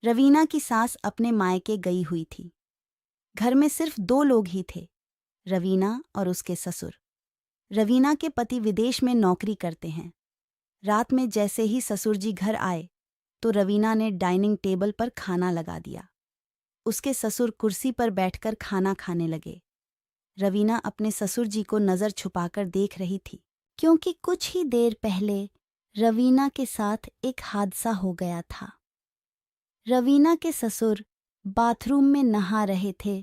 रवीना की सास अपने मायके गई हुई थी। घर में सिर्फ 2 लोग ही थे, रवीना और उसके ससुर। रवीना के पति विदेश में नौकरी करते हैं। रात में जैसे ही ससुर जी घर आए तो रवीना ने डाइनिंग टेबल पर खाना लगा दिया। उसके ससुर कुर्सी पर बैठकर खाना खाने लगे। रवीना अपने ससुर जी को नज़र छुपाकर देख रही थी, क्योंकि कुछ ही देर पहले रवीना के साथ एक हादसा हो गया था। रवीना के ससुर बाथरूम में नहा रहे थे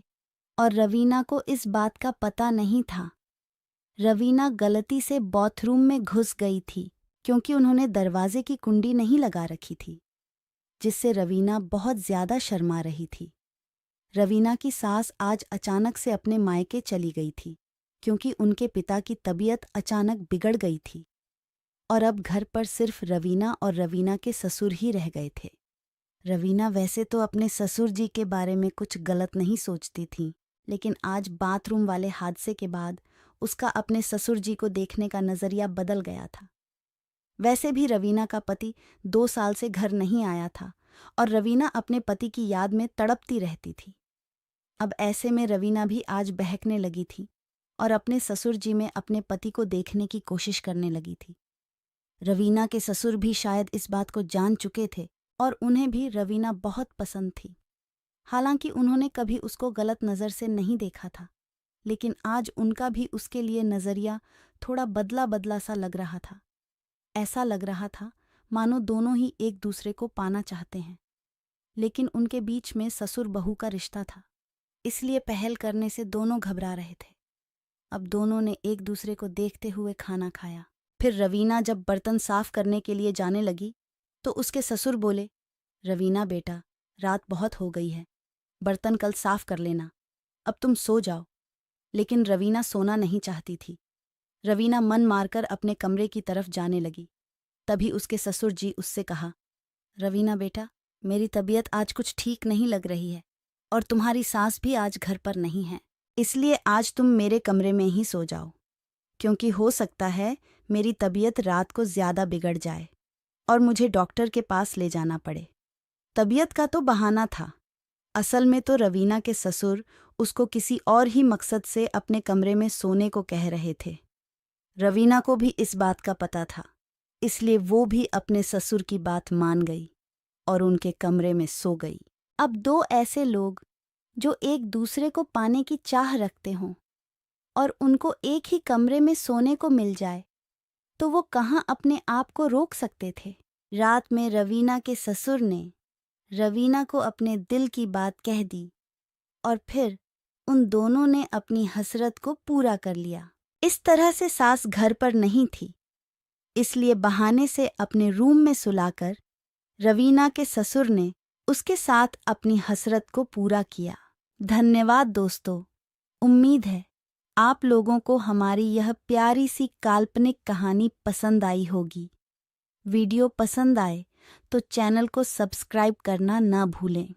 और रवीना को इस बात का पता नहीं था। रवीना गलती से बाथरूम में घुस गई थी, क्योंकि उन्होंने दरवाजे की कुंडी नहीं लगा रखी थी, जिससे रवीना बहुत ज्यादा शर्मा रही थी। रवीना की सास आज अचानक से अपने मायके चली गई थी, क्योंकि उनके पिता की तबीयत अचानक बिगड़ गई थी और अब घर पर सिर्फ रवीना और रवीना के ससुर ही रह गए थे। रवीना वैसे तो अपने ससुर जी के बारे में कुछ गलत नहीं सोचती थी, लेकिन आज बाथरूम वाले हादसे के बाद उसका अपने ससुर जी को देखने का नज़रिया बदल गया था। वैसे भी रवीना का पति 2 साल से घर नहीं आया था और रवीना अपने पति की याद में तड़पती रहती थी। अब ऐसे में रवीना भी आज बहकने लगी थी और अपने ससुर जी में अपने पति को देखने की कोशिश करने लगी थी। रवीना के ससुर भी शायद इस बात को जान चुके थे और उन्हें भी रवीना बहुत पसंद थी। हालांकि उन्होंने कभी उसको गलत नज़र से नहीं देखा था, लेकिन आज उनका भी उसके लिए नज़रिया थोड़ा बदला बदला सा लग रहा था। ऐसा लग रहा था मानो दोनों ही एक दूसरे को पाना चाहते हैं, लेकिन उनके बीच में ससुर बहू का रिश्ता था, इसलिए पहल करने से दोनों घबरा रहे थे। अब दोनों ने एक दूसरे को देखते हुए खाना खाया। फिर रवीना जब बर्तन साफ करने के लिए जाने लगी तो उसके ससुर बोले, रवीना बेटा, रात बहुत हो गई है, बर्तन कल साफ कर लेना, अब तुम सो जाओ। लेकिन रवीना सोना नहीं चाहती थी। रवीना मन मारकर अपने कमरे की तरफ जाने लगी। तभी उसके ससुर जी उससे कहा, रवीना बेटा, मेरी तबीयत आज कुछ ठीक नहीं लग रही है और तुम्हारी सास भी आज घर पर नहीं है, इसलिए आज तुम मेरे कमरे में ही सो जाओ, क्योंकि हो सकता है मेरी तबीयत रात को ज़्यादा बिगड़ जाए और मुझे डॉक्टर के पास ले जाना पड़े। तबीयत का तो बहाना था, असल में तो रवीना के ससुर उसको किसी और ही मकसद से अपने कमरे में सोने को कह रहे थे। रवीना को भी इस बात का पता था, इसलिए वो भी अपने ससुर की बात मान गई और उनके कमरे में सो गई। अब 2 ऐसे लोग जो एक दूसरे को पाने की चाह रखते हों और उनको एक ही कमरे में सोने को मिल जाए, तो वो कहाँ अपने आप को रोक सकते थे। रात में रवीना के ससुर ने रवीना को अपने दिल की बात कह दी और फिर उन दोनों ने अपनी हसरत को पूरा कर लिया। इस तरह से सास घर पर नहीं थी, इसलिए बहाने से अपने रूम में सुलाकर रवीना के ससुर ने उसके साथ अपनी हसरत को पूरा किया। धन्यवाद दोस्तों, उम्मीद है आप लोगों को हमारी यह प्यारी सी काल्पनिक कहानी पसंद आई होगी। वीडियो पसंद आए तो चैनल को सब्सक्राइब करना ना भूलें।